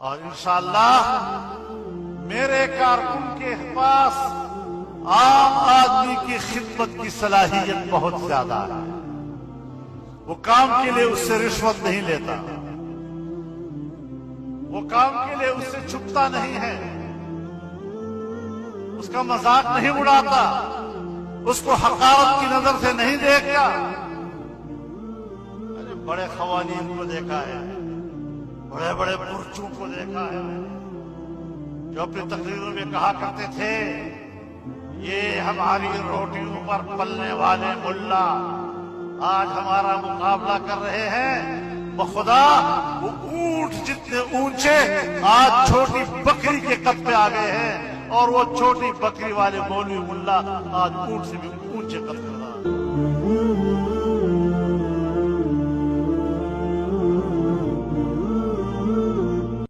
اور انشاءاللہ میرے کارکن کے پاس عام آدمی کی خدمت کی صلاحیت بہت زیادہ ہے. وہ کام کے لیے اس سے رشوت نہیں لیتا، وہ کام کے لیے اس سے چھپتا نہیں ہے، اس کا مذاق نہیں اڑاتا، اس کو حقارت کی نظر سے نہیں دیکھتا. بڑے خوانین کو دیکھا ہے، بڑے بڑے برچوں کو دیکھا ہے جو اپنی تقریروں میں کہا کرتے تھے یہ ہماری روٹیوں پر پلنے والے ملا آج ہمارا مقابلہ کر رہے ہیں. بخدا وہ اونٹ جتنے اونچے آج چھوٹی بکری کے قد پہ آ گئے ہیں، اور وہ چھوٹی بکری والے مولوی ملا آج اونٹ سے بھی اونچے قد کر رہا ہے.